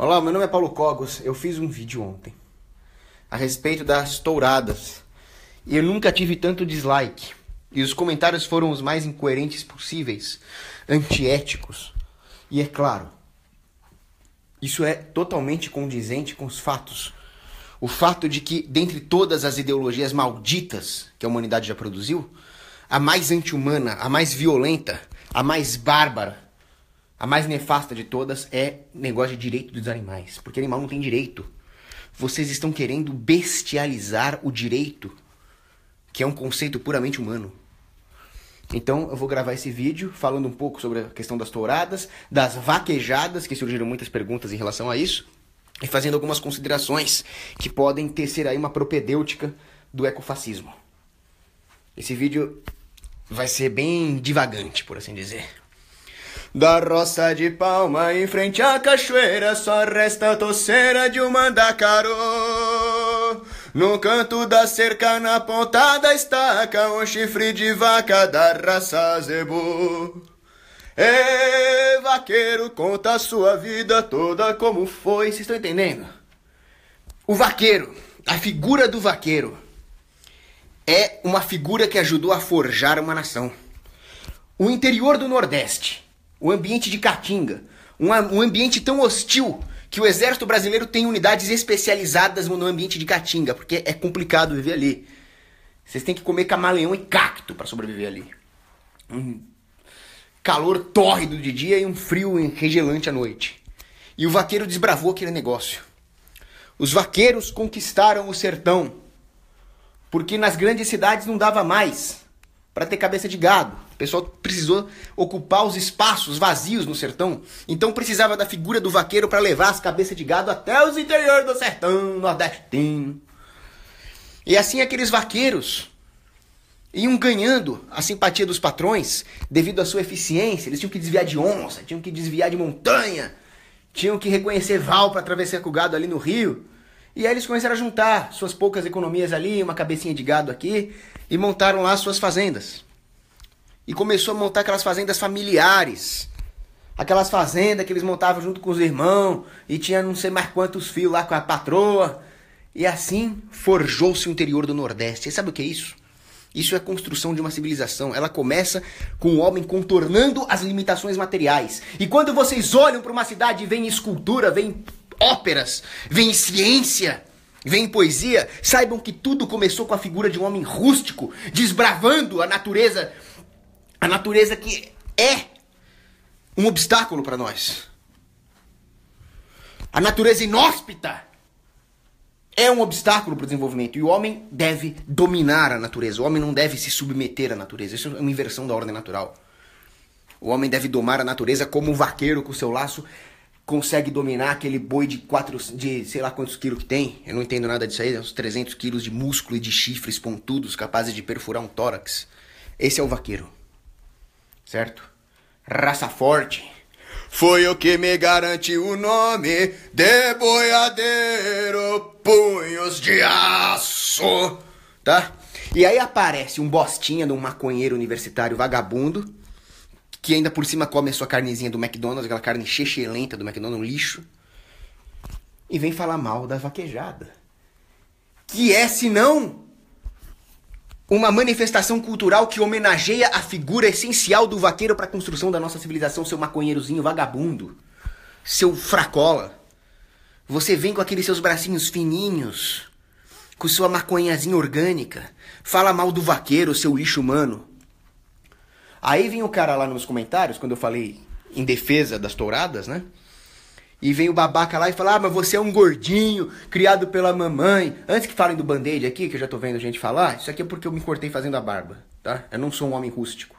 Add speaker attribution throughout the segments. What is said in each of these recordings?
Speaker 1: Olá, meu nome é Paulo Cogos. Eu fiz um vídeo ontem a respeito das touradas e eu nunca tive tanto dislike. E os comentários foram os mais incoerentes possíveis, antiéticos. E é claro, isso é totalmente condizente com os fatos. O fato de que, dentre todas as ideologias malditas que a humanidade já produziu, a mais anti-humana, a mais violenta, a mais bárbara, a mais nefasta de todas é negócio de direito dos animais. Porque animal não tem direito. Vocês estão querendo bestializar o direito, que é um conceito puramente humano. Então eu vou gravar esse vídeo falando um pouco sobre a questão das touradas, das vaquejadas, que surgiram muitas perguntas em relação a isso, e fazendo algumas considerações que podem tecer aí uma propedêutica do ecofascismo. Esse vídeo vai ser bem divagante, por assim dizer. Da roça de palma em frente à cachoeira só resta a toceira de um mandacaru. No canto da cerca, na ponta da estaca, um chifre de vaca da raça zebu. Ê, vaqueiro, conta a sua vida toda como foi. Vocês estão entendendo? O vaqueiro, a figura do vaqueiro, é uma figura que ajudou a forjar uma nação. O interior do Nordeste, o ambiente de Caatinga, um ambiente tão hostil que o exército brasileiro tem unidades especializadas no ambiente de Caatinga, porque é complicado viver ali. Vocês têm que comer camaleão e cacto para sobreviver ali. Um calor tórrido de dia e um frio enregelante à noite. E o vaqueiro desbravou aquele negócio. Os vaqueiros conquistaram o sertão, porque nas grandes cidades não dava mais para ter cabeça de gado. O pessoal precisou ocupar os espaços vazios no sertão. Então precisava da figura do vaqueiro para levar as cabeças de gado até os interiores do sertão nordestino. E assim aqueles vaqueiros iam ganhando a simpatia dos patrões devido à sua eficiência. Eles tinham que desviar de onça, tinham que desviar de montanha, tinham que reconhecer val para atravessar com o gado ali no rio. E aí eles começaram a juntar suas poucas economias ali, uma cabecinha de gado aqui, e montaram lá suas fazendas. E começou a montar aquelas fazendas familiares. Aquelas fazendas que eles montavam junto com os irmãos, e tinha não sei mais quantos filhos lá com a patroa. E assim forjou-se o interior do Nordeste. E sabe o que é isso? Isso é a construção de uma civilização. Ela começa com o homem contornando as limitações materiais. E quando vocês olham para uma cidade e veem escultura, veem óperas, veem ciência, veem poesia, saibam que tudo começou com a figura de um homem rústico, desbravando a natureza que é um obstáculo para nós. A natureza inóspita é um obstáculo para o desenvolvimento. E o homem deve dominar a natureza. O homem não deve se submeter à natureza. Isso é uma inversão da ordem natural. O homem deve domar a natureza como um vaqueiro com seu laço consegue dominar aquele boi de sei lá quantos quilos que tem. Eu não entendo nada disso aí. Uns 300 quilos de músculo e de chifres pontudos capazes de perfurar um tórax. Esse é o vaqueiro. Certo? Raça forte. Foi o que me garante o nome de boiadeiro, punhos de aço, tá? E aí aparece um bostinha de um maconheiro universitário vagabundo, que ainda por cima come a sua carnezinha do McDonald's, aquela carne chechelenta do McDonald's, um lixo, e vem falar mal da vaquejada, que é, senão, uma manifestação cultural que homenageia a figura essencial do vaqueiro para a construção da nossa civilização, seu maconheirozinho vagabundo, seu fracola. Você vem com aqueles seus bracinhos fininhos, com sua maconhazinha orgânica, fala mal do vaqueiro, seu lixo humano. Aí vem o cara lá nos comentários, quando eu falei em defesa das touradas, né? E vem o babaca lá e fala, mas você é um gordinho, criado pela mamãe. Antes que falem do band-aid aqui, que eu já tô vendo gente falar, isso aqui é porque eu me cortei fazendo a barba, tá? Eu não sou um homem rústico.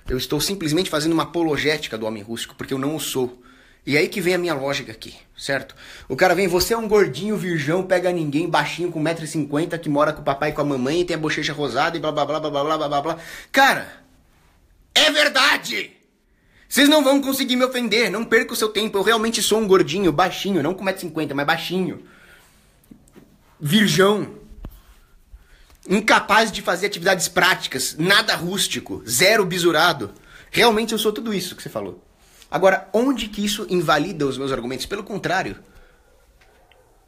Speaker 1: Eu estou simplesmente fazendo uma apologética do homem rústico, porque eu não o sou. E aí que vem a minha lógica aqui, certo? O cara vem, você é um gordinho, virgão, pega ninguém, baixinho, com 1,50 m, que mora com o papai e com a mamãe, e tem a bochecha rosada e blá blá blá blá blá blá blá blá. Cara, é verdade! Vocês não vão conseguir me ofender, não perca o seu tempo. Eu realmente sou um gordinho, baixinho, não com 1,50 m, mas baixinho. Virgão. Incapaz de fazer atividades práticas, nada rústico, zero bisurado. Realmente eu sou tudo isso que você falou. Agora, onde que isso invalida os meus argumentos? Pelo contrário,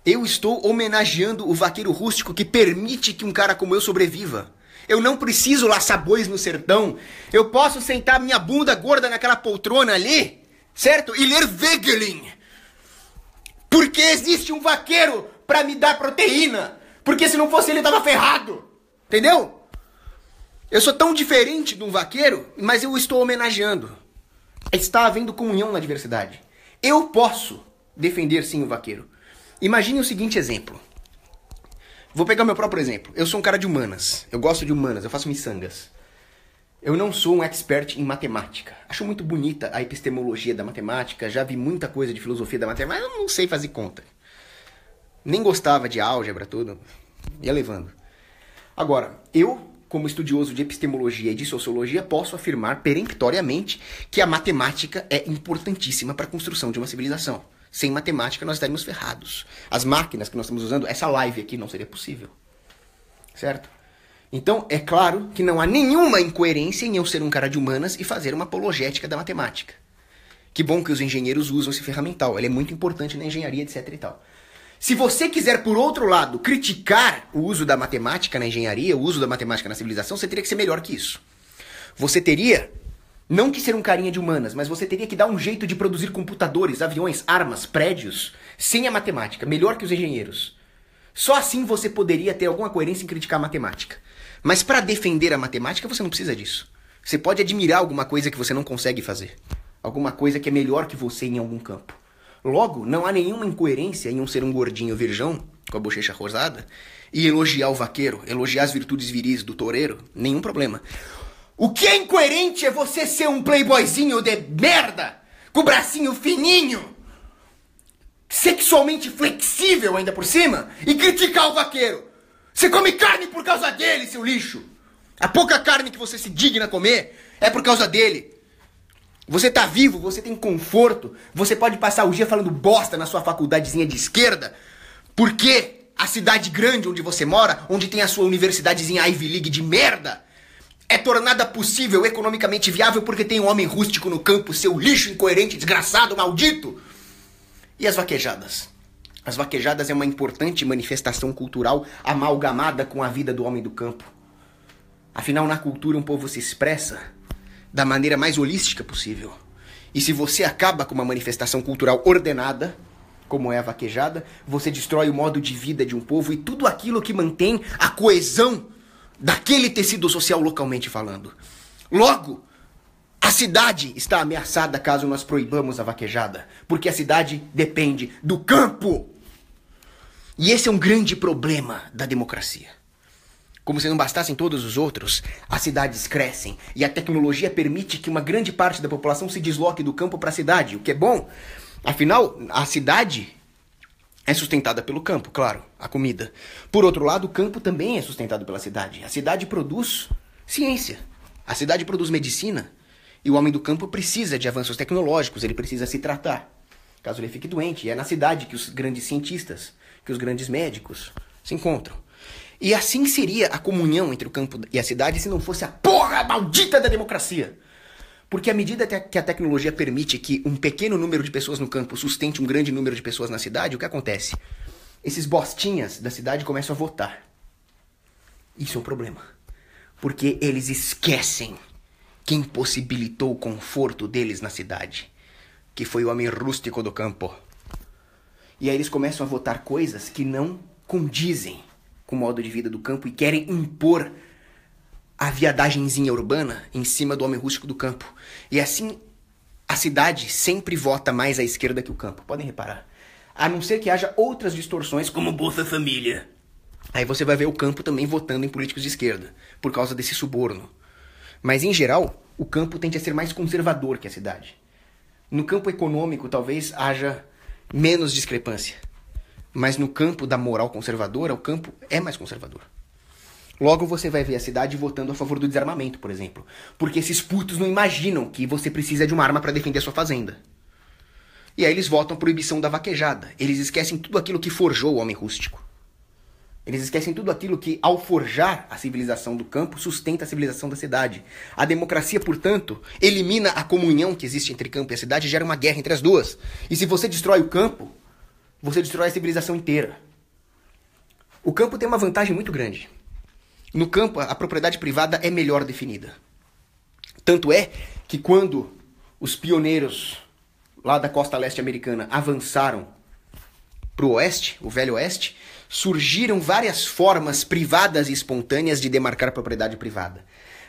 Speaker 1: eu estou homenageando o vaqueiro rústico que permite que um cara como eu sobreviva. Eu não preciso laçar bois no sertão. Eu posso sentar minha bunda gorda naquela poltrona ali, certo? E ler Wegelin. Porque existe um vaqueiro pra me dar proteína. Porque se não fosse ele, eu tava ferrado. Entendeu? Eu sou tão diferente de um vaqueiro, mas eu estou homenageando. Está havendo comunhão na diversidade. Eu posso defender sim o vaqueiro. Imagine o seguinte exemplo. Vou pegar o meu próprio exemplo. Eu sou um cara de humanas. Eu gosto de humanas, eu faço miçangas. Eu não sou um expert em matemática. Acho muito bonita a epistemologia da matemática. Já vi muita coisa de filosofia da matemática, mas eu não sei fazer conta. Nem gostava de álgebra, tudo. Ia levando. Agora, eu, como estudioso de epistemologia e de sociologia, posso afirmar peremptoriamente que a matemática é importantíssima para a construção de uma civilização. Sem matemática, nós estaríamos ferrados. As máquinas que nós estamos usando, essa live aqui não seria possível. Certo? Então, é claro que não há nenhuma incoerência em eu ser um cara de humanas e fazer uma apologética da matemática. Que bom que os engenheiros usam esse ferramental. Ele é muito importante na engenharia, etc e tal. Se você quiser, por outro lado, criticar o uso da matemática na engenharia, o uso da matemática na civilização, você teria que ser melhor que isso. Você teria... não que ser um carinha de humanas, mas você teria que dar um jeito de produzir computadores, aviões, armas, prédios, sem a matemática, melhor que os engenheiros. Só assim você poderia ter alguma coerência em criticar a matemática. Mas para defender a matemática, você não precisa disso. Você pode admirar alguma coisa que você não consegue fazer. Alguma coisa que é melhor que você em algum campo. Logo, não há nenhuma incoerência em um ser um gordinho virgão, com a bochecha rosada, e elogiar o vaqueiro, elogiar as virtudes viris do toureiro, nenhum problema. O que é incoerente é você ser um playboyzinho de merda, com bracinho fininho, sexualmente flexível ainda por cima, e criticar o vaqueiro. Você come carne por causa dele, seu lixo. A pouca carne que você se digna a comer é por causa dele. Você tá vivo, você tem conforto, você pode passar o dia falando bosta na sua faculdadezinha de esquerda, porque a cidade grande onde você mora, onde tem a sua universidadezinha Ivy League de merda, é tornada possível, economicamente viável, porque tem um homem rústico no campo, seu lixo incoerente, desgraçado, maldito. E as vaquejadas? As vaquejadas é uma importante manifestação cultural amalgamada com a vida do homem do campo. Afinal, na cultura, um povo se expressa da maneira mais holística possível. E se você acaba com uma manifestação cultural ordenada, como é a vaquejada, você destrói o modo de vida de um povo e tudo aquilo que mantém a coesão daquele tecido social localmente falando. Logo, a cidade está ameaçada caso nós proibamos a vaquejada, porque a cidade depende do campo. E esse é um grande problema da democracia. Como se não bastassem todos os outros, as cidades crescem e a tecnologia permite que uma grande parte da população se desloque do campo para a cidade, o que é bom. Afinal, a cidade é sustentada pelo campo, claro, a comida. Por outro lado, o campo também é sustentado pela cidade. A cidade produz ciência, a cidade produz medicina e o homem do campo precisa de avanços tecnológicos, ele precisa se tratar, caso ele fique doente. E é na cidade que os grandes cientistas, que os grandes médicos se encontram. E assim seria a comunhão entre o campo e a cidade se não fosse a porra maldita da democracia. Porque à medida que a tecnologia permite que um pequeno número de pessoas no campo sustente um grande número de pessoas na cidade, o que acontece? Esses bostinhas da cidade começam a votar. Isso é um problema. Porque eles esquecem quem possibilitou o conforto deles na cidade, que foi o homem rústico do campo. E aí eles começam a votar coisas que não condizem com o modo de vida do campo e querem impor a viadagenzinha urbana em cima do homem rústico do campo. E assim, a cidade sempre vota mais à esquerda que o campo. Podem reparar. A não ser que haja outras distorções, como Bolsa Família. Aí você vai ver o campo também votando em políticos de esquerda, por causa desse suborno. Mas, em geral, o campo tende a ser mais conservador que a cidade. No campo econômico, talvez haja menos discrepância. Mas no campo da moral conservadora, o campo é mais conservador. Logo você vai ver a cidade votando a favor do desarmamento, por exemplo. Porque esses putos não imaginam que você precisa de uma arma para defender a sua fazenda. E aí eles votam a proibição da vaquejada. Eles esquecem tudo aquilo que forjou o homem rústico. Eles esquecem tudo aquilo que, ao forjar a civilização do campo, sustenta a civilização da cidade. A democracia, portanto, elimina a comunhão que existe entre campo e a cidade e gera uma guerra entre as duas. E se você destrói o campo, você destrói a civilização inteira. O campo tem uma vantagem muito grande. No campo, a propriedade privada é melhor definida. Tanto é que quando os pioneiros lá da costa leste americana avançaram para o oeste, o velho oeste, surgiram várias formas privadas e espontâneas de demarcar a propriedade privada.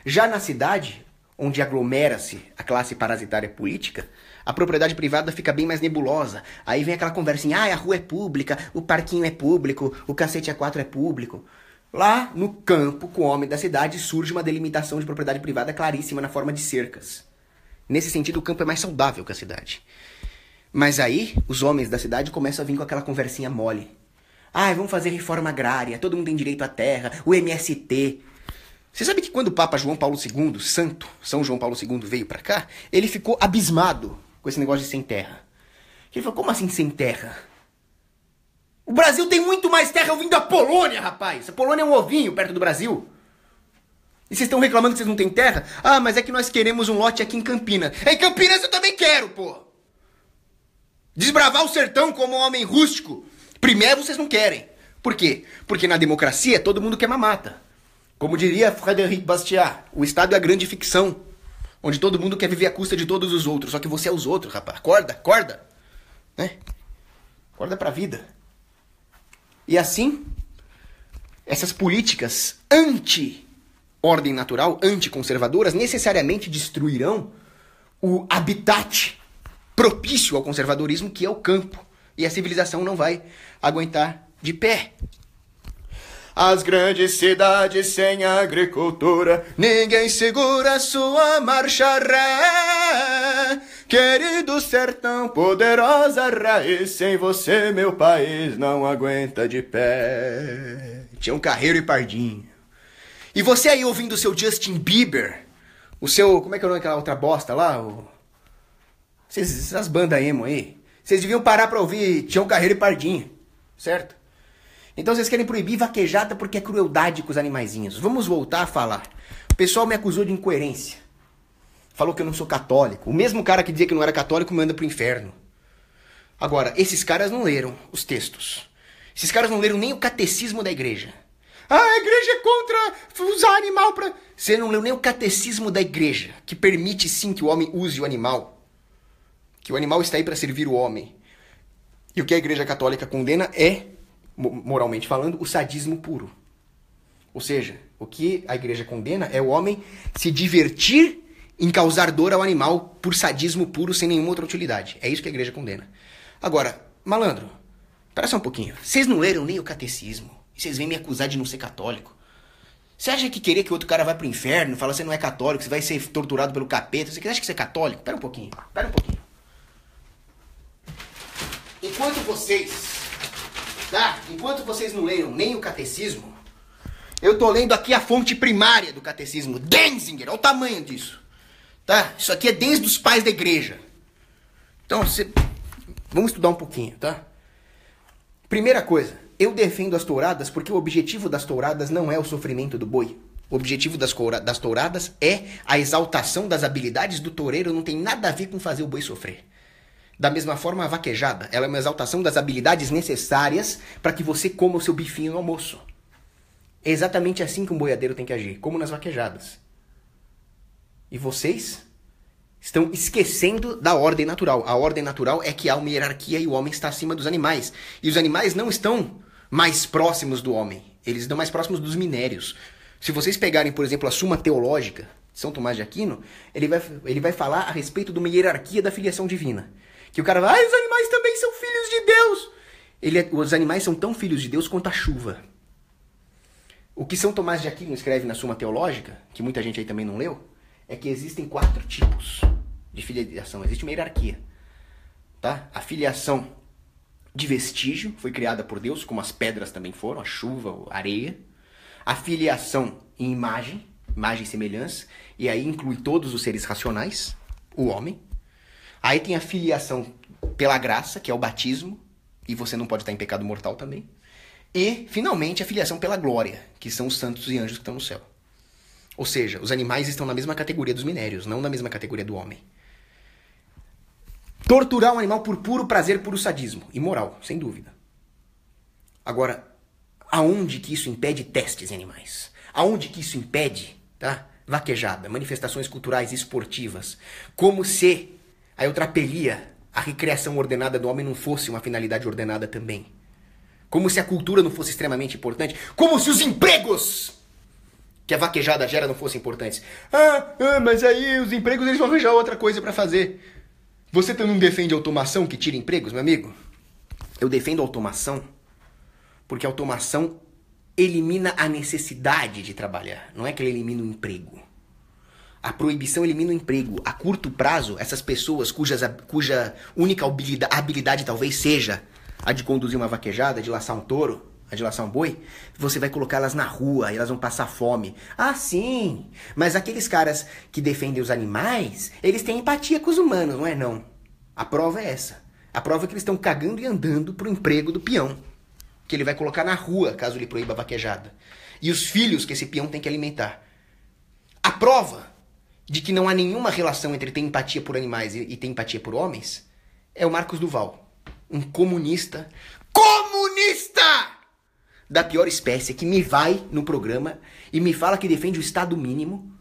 Speaker 1: Já na cidade, onde aglomera-se a classe parasitária política, a propriedade privada fica bem mais nebulosa. Aí vem aquela conversa a rua é pública, o parquinho é público, o cacete A4 é público. Lá no campo, com o homem da cidade, surge uma delimitação de propriedade privada claríssima na forma de cercas. Nesse sentido, o campo é mais saudável que a cidade. Mas aí, os homens da cidade começam a vir com aquela conversinha mole. Vamos fazer reforma agrária, todo mundo tem direito à terra, o MST. Você sabe que quando o Papa João Paulo II, São João Paulo II, veio pra cá, ele ficou abismado com esse negócio de sem terra. Ele falou, como assim sem terra? O Brasil tem muito mais terra vindo da Polônia, rapaz. A Polônia é um ovinho perto do Brasil. E vocês estão reclamando que vocês não têm terra? Mas é que nós queremos um lote aqui em Campinas. Em Campinas eu também quero, pô. Desbravar o sertão como um homem rústico. Primeiro vocês não querem. Por quê? Porque na democracia todo mundo quer mamata. Como diria Frédéric Bastiat, o Estado é a grande ficção, onde todo mundo quer viver à custa de todos os outros. Só que você é os outros, rapaz. Acorda. Né? Acorda pra vida. E assim, essas políticas anti-ordem natural, anticonservadoras, necessariamente destruirão o habitat propício ao conservadorismo, que é o campo. E a civilização não vai aguentar de pé. As grandes cidades sem agricultura, ninguém segura sua marcha ré. Querido sertão, poderosa raiz, sem você meu país não aguenta de pé. Tião Carreiro e Pardinho. E você aí ouvindo o seu Justin Bieber, o seu, como é que é o nome daquela outra bosta lá? Essas bandas emo aí. Vocês deviam parar pra ouvir Tião Carreiro e Pardinho, certo? Então vocês querem proibir vaquejada porque é crueldade com os animaizinhos. Vamos voltar a falar. O pessoal me acusou de incoerência. Falou que eu não sou católico. O mesmo cara que dizia que não era católico me manda pro inferno. Agora, esses caras não leram os textos. Esses caras não leram nem o catecismo da igreja. A igreja é contra usar animal pra... Você não leu nem o catecismo da igreja, que permite sim que o homem use o animal. Que o animal está aí para servir o homem. E o que a Igreja Católica condena é, moralmente falando, o sadismo puro. Ou seja, o que a Igreja condena é o homem se divertir em causar dor ao animal por sadismo puro, sem nenhuma outra utilidade. É isso que a Igreja condena. Agora, malandro, espera só um pouquinho. Vocês não leram nem o catecismo. E vocês vêm me acusar de não ser católico. Você acha que querer que outro cara vá pro inferno, fala que você não é católico, você vai ser torturado pelo capeta, você acha que você é católico? Espera um pouquinho. Enquanto vocês não leram nem o catecismo, eu tô lendo aqui a fonte primária do catecismo, Denzinger, olha o tamanho disso, tá? Isso aqui é desde os pais da igreja. Então, vamos estudar um pouquinho, tá? Primeira coisa, eu defendo as touradas porque o objetivo das touradas não é o sofrimento do boi. O objetivo das touradas é a exaltação das habilidades do toureiro, não tem nada a ver com fazer o boi sofrer. Da mesma forma, a vaquejada, ela é uma exaltação das habilidades necessárias para que você coma o seu bifinho no almoço. É exatamente assim que um boiadeiro tem que agir, como nas vaquejadas. E vocês estão esquecendo da ordem natural. A ordem natural é que há uma hierarquia e o homem está acima dos animais. E os animais não estão mais próximos do homem, eles estão mais próximos dos minérios. Se vocês pegarem, por exemplo, a Suma Teológica de São Tomás de Aquino, ele vai falar a respeito de uma hierarquia da filiação divina. Que o cara vai, os animais também são filhos de Deus. Os animais são tão filhos de Deus quanto a chuva. O que São Tomás de Aquino escreve na Suma Teológica, que muita gente aí também não leu, é que existem 4 tipos de filiação. Existe uma hierarquia. Tá? A filiação de vestígio foi criada por Deus, como as pedras também foram, a chuva, a areia. A filiação em imagem e semelhança, e aí inclui todos os seres racionais, o homem. Aí tem a filiação pela graça, que é o batismo, e você não pode estar em pecado mortal também. E, finalmente, a filiação pela glória, que são os santos e anjos que estão no céu. Ou seja, os animais estão na mesma categoria dos minérios, não na mesma categoria do homem. Torturar um animal por puro prazer, puro sadismo. Imoral, sem dúvida. Agora, aonde que isso impede testes em animais? Aonde que isso impede, tá? Vaquejada, manifestações culturais e esportivas. Como se a eutrapelia, a recreação ordenada do homem, não fosse uma finalidade ordenada também. Como se a cultura não fosse extremamente importante. Como se os empregos que a vaquejada gera não fossem importantes. Mas aí os empregos eles vão arranjar outra coisa para fazer. Você não defende automação que tira empregos, meu amigo? Eu defendo automação porque a automação elimina a necessidade de trabalhar. Não é que ela elimina o emprego. A proibição elimina o emprego. A curto prazo, essas pessoas cuja única habilidade talvez seja a de conduzir uma vaquejada, de laçar um touro, a de laçar um boi, você vai colocá-las na rua e elas vão passar fome. Ah, sim! Mas aqueles caras que defendem os animais, eles têm empatia com os humanos, não é não? A prova é essa. A prova é que eles estão cagando e andando pro emprego do peão, que ele vai colocar na rua, caso ele proíba a vaquejada. E os filhos que esse peão tem que alimentar. A prova de que não há nenhuma relação entre ter empatia por animais e ter empatia por homens é o Marcos Duval. Um comunista da pior espécie, que me vai no programa e me fala que defende o Estado mínimo,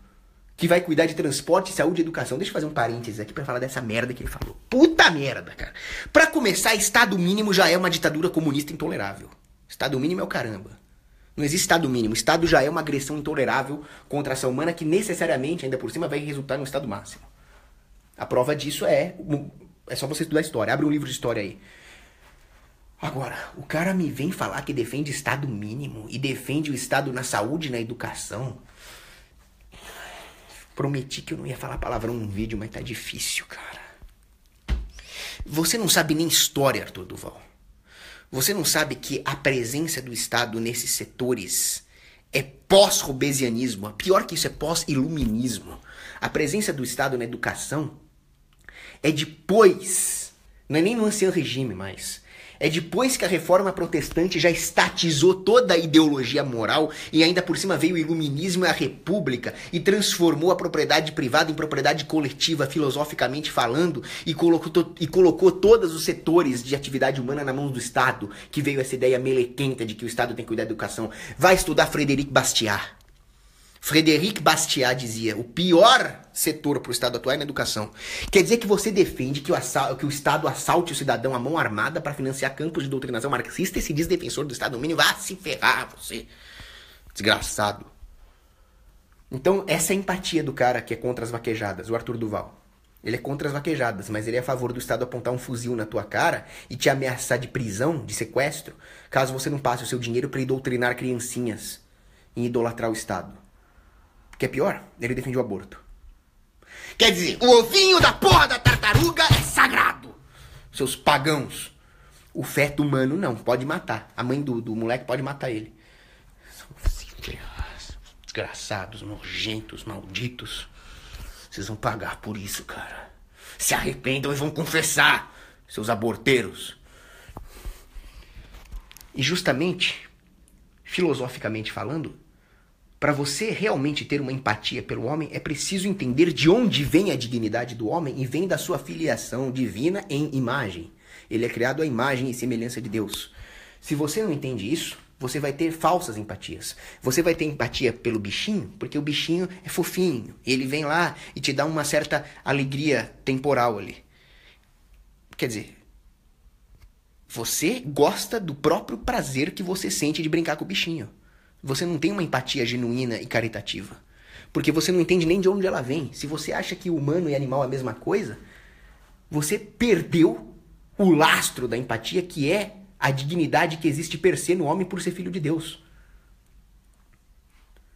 Speaker 1: que vai cuidar de transporte, saúde e educação. Deixa eu fazer um parênteses aqui pra falar dessa merda que ele falou. Puta merda, cara. Pra começar, Estado mínimo já é uma ditadura comunista intolerável. Estado mínimo é o caramba. Não existe Estado mínimo. Estado já é uma agressão intolerável contra a ação humana que necessariamente, ainda por cima, vai resultar no Estado máximo. A prova disso é só você estudar história. Abre um livro de história aí. Agora, o cara me vem falar que defende Estado mínimo e defende o Estado na saúde e na educação. Prometi que eu não ia falar palavrão num vídeo, mas tá difícil, cara. Você não sabe nem história, Arthur Duval. Você não sabe que a presença do Estado nesses setores é pós-robesianismo. Pior que isso, é pós-iluminismo. A presença do Estado na educação é depois, não é nem no ancião regime mais, é depois que a reforma protestante já estatizou toda a ideologia moral e ainda por cima veio o iluminismo e a república e transformou a propriedade privada em propriedade coletiva, filosoficamente falando, e colocou todos os setores de atividade humana na mão do Estado, que veio essa ideia melequenta de que o Estado tem que cuidar da educação. Vai estudar Frederic Bastiat. Frederic Bastiat dizia, o pior setor para o Estado atuar é na educação. Quer dizer que você defende que o Estado assalte o cidadão à mão armada para financiar campos de doutrinação marxista e se diz defensor do Estado mínimo? Vá se ferrar, você. Desgraçado. Então, essa é a empatia do cara que é contra as vaquejadas, o Arthur Duval. Ele é contra as vaquejadas, mas ele é a favor do Estado apontar um fuzil na tua cara e te ameaçar de prisão, de sequestro, caso você não passe o seu dinheiro para ir doutrinar criancinhas e idolatrar o Estado. Que é pior, ele defende o aborto. Quer dizer, o ovinho da porra da tartaruga é sagrado. Seus pagãos. O feto humano não, pode matar. A mãe do moleque pode matar ele. Desgraçados, nojentos, malditos. Vocês vão pagar por isso, cara. Se arrependam e vão confessar, seus aborteiros. E justamente, filosoficamente falando, para você realmente ter uma empatia pelo homem, é preciso entender de onde vem a dignidade do homem e vem da sua filiação divina em imagem. Ele é criado à imagem e semelhança de Deus. Se você não entende isso, você vai ter falsas empatias. Você vai ter empatia pelo bichinho, porque o bichinho é fofinho. Ele vem lá e te dá uma certa alegria temporal ali. Quer dizer, você gosta do próprio prazer que você sente de brincar com o bichinho. Você não tem uma empatia genuína e caritativa. Porque você não entende nem de onde ela vem. Se você acha que humano e animal é a mesma coisa, você perdeu o lastro da empatia, que é a dignidade que existe per se no homem por ser filho de Deus.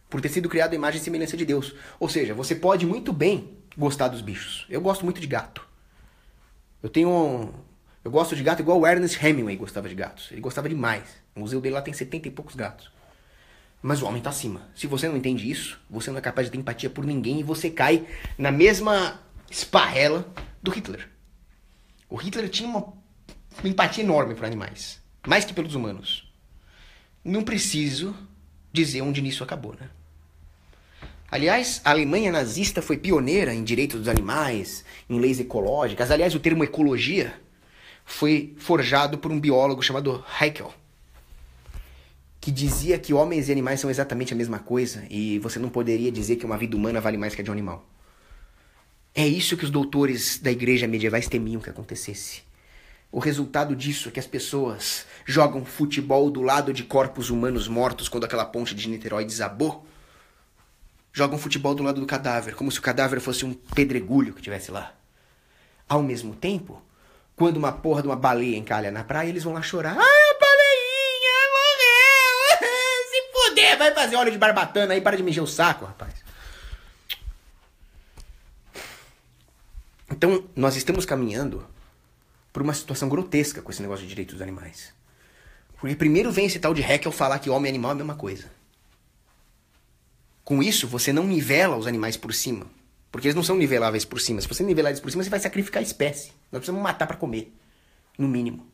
Speaker 1: Por ter sido criado à imagem e semelhança de Deus. Ou seja, você pode muito bem gostar dos bichos. Eu gosto muito de gato. Eu gosto de gato igual o Ernest Hemingway gostava de gatos. Ele gostava demais. O museu dele lá tem 70 e poucos gatos. Mas o homem tá acima. Se você não entende isso, você não é capaz de ter empatia por ninguém e você cai na mesma esparrela do Hitler. O Hitler tinha uma empatia enorme por animais. Mais que pelos humanos. não preciso dizer onde nisso acabou, né? Aliás, a Alemanha nazista foi pioneira em direitos dos animais, em leis ecológicas. Aliás, o termo ecologia foi forjado por um biólogo chamado Haeckel, que dizia que homens e animais são exatamente a mesma coisa e você não poderia dizer que uma vida humana vale mais que a de um animal. É isso que os doutores da igreja medievais temiam que acontecesse. O resultado disso é que as pessoas jogam futebol do lado de corpos humanos mortos quando aquela ponte de Niterói desabou. Jogam futebol do lado do cadáver, como se o cadáver fosse um pedregulho que tivesse lá. Ao mesmo tempo, quando uma porra de uma baleia encalha na praia, eles vão lá chorar. Ah, baleinha, morreu! Se fuder, vai fazer óleo de barbatana aí, para de me encher o saco, rapaz. Então, nós estamos caminhando por uma situação grotesca com esse negócio de direitos dos animais. Porque primeiro vem esse tal de Haeckel falar que homem e animal é a mesma coisa. Com isso, você não nivela os animais por cima. Porque eles não são niveláveis por cima. Se você nivelar eles por cima, você vai sacrificar a espécie. Nós precisamos matar para comer. No mínimo.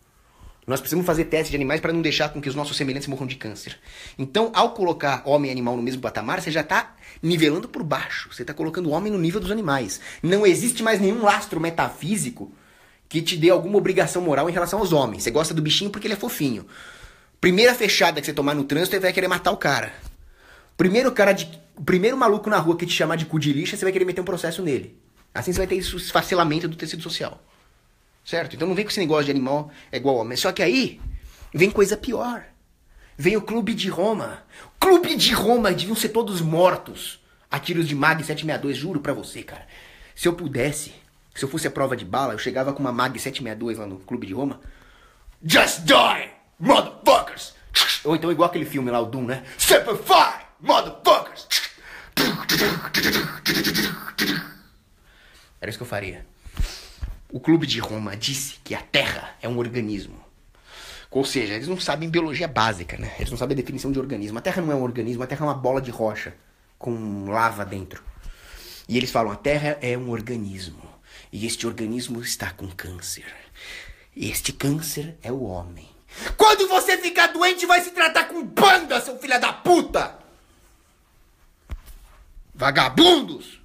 Speaker 1: Nós precisamos fazer testes de animais para não deixar com que os nossos semelhantes morram de câncer. Então, ao colocar homem e animal no mesmo patamar, você já está nivelando por baixo. Você está colocando o homem no nível dos animais. Não existe mais nenhum lastro metafísico que te dê alguma obrigação moral em relação aos homens. Você gosta do bichinho porque ele é fofinho. Primeira fechada que você tomar no trânsito, você vai querer matar o cara. Primeiro maluco na rua que te chamar de cu de lixa, você vai querer meter um processo nele. Assim você vai ter esse esfacelamento do tecido social. Certo? Então não vem com esse negócio de animal é igual homem. Só que aí vem coisa pior. Vem o Clube de Roma. Clube de Roma, deviam ser todos mortos a tiros de Mag 762, juro pra você, cara. Se eu pudesse, se eu fosse a prova de bala, eu chegava com uma Mag 762 lá no Clube de Roma. Just die, motherfuckers! Ou então igual aquele filme lá, o Doom, né? Simplify! Motherfuckers! Era isso que eu faria. O Clube de Roma disse que a Terra é um organismo. Ou seja, eles não sabem biologia básica, né? Eles não sabem a definição de organismo. A Terra não é um organismo, a Terra é uma bola de rocha com lava dentro. E eles falam, a Terra é um organismo. E este organismo está com câncer. E este câncer é o homem. Quando você ficar doente, vai se tratar com banda, seu filho da puta! Vagabundos!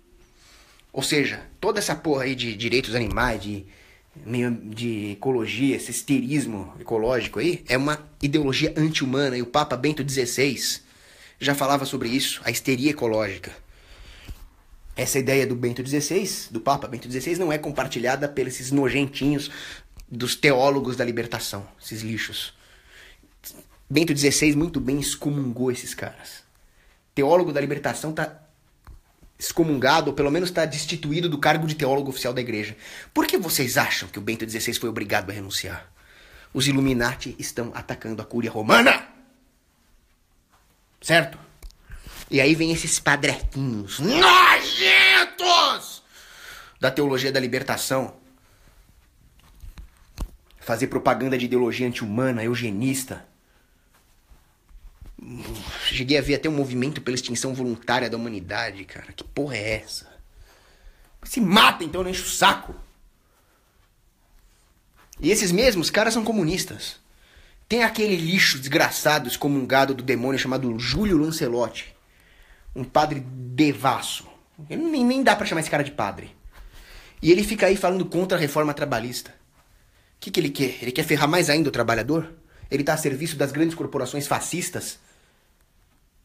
Speaker 1: Ou seja, toda essa porra aí de direitos animais, de ecologia, esse histerismo ecológico aí, é uma ideologia anti-humana. E o Papa Bento XVI já falava sobre isso, a histeria ecológica. Essa ideia do Bento XVI, do Papa Bento XVI, não é compartilhada pelos esses nojentinhos dos teólogos da libertação, esses lixos. Bento XVI muito bem excomungou esses caras. Teólogo da libertação tá excomungado, ou pelo menos está destituído do cargo de teólogo oficial da igreja. Por que vocês acham que o Bento XVI foi obrigado a renunciar? Os Illuminati estão atacando a Cúria Romana. Certo? E aí vem esses padrequinhos nojentos da teologia da libertação fazer propaganda de ideologia anti-humana, eugenista. Cheguei a ver até um movimento pela extinção voluntária da humanidade, cara. Que porra é essa? Se mata, então, não enche o saco. E esses mesmos caras são comunistas. Tem aquele lixo desgraçado, excomungado do demônio chamado Júlio Lancelotti. Um padre devasso. Nem dá pra chamar esse cara de padre. E ele fica aí falando contra a reforma trabalhista. O que ele quer? Ele quer ferrar mais ainda o trabalhador? Ele tá a serviço das grandes corporações fascistas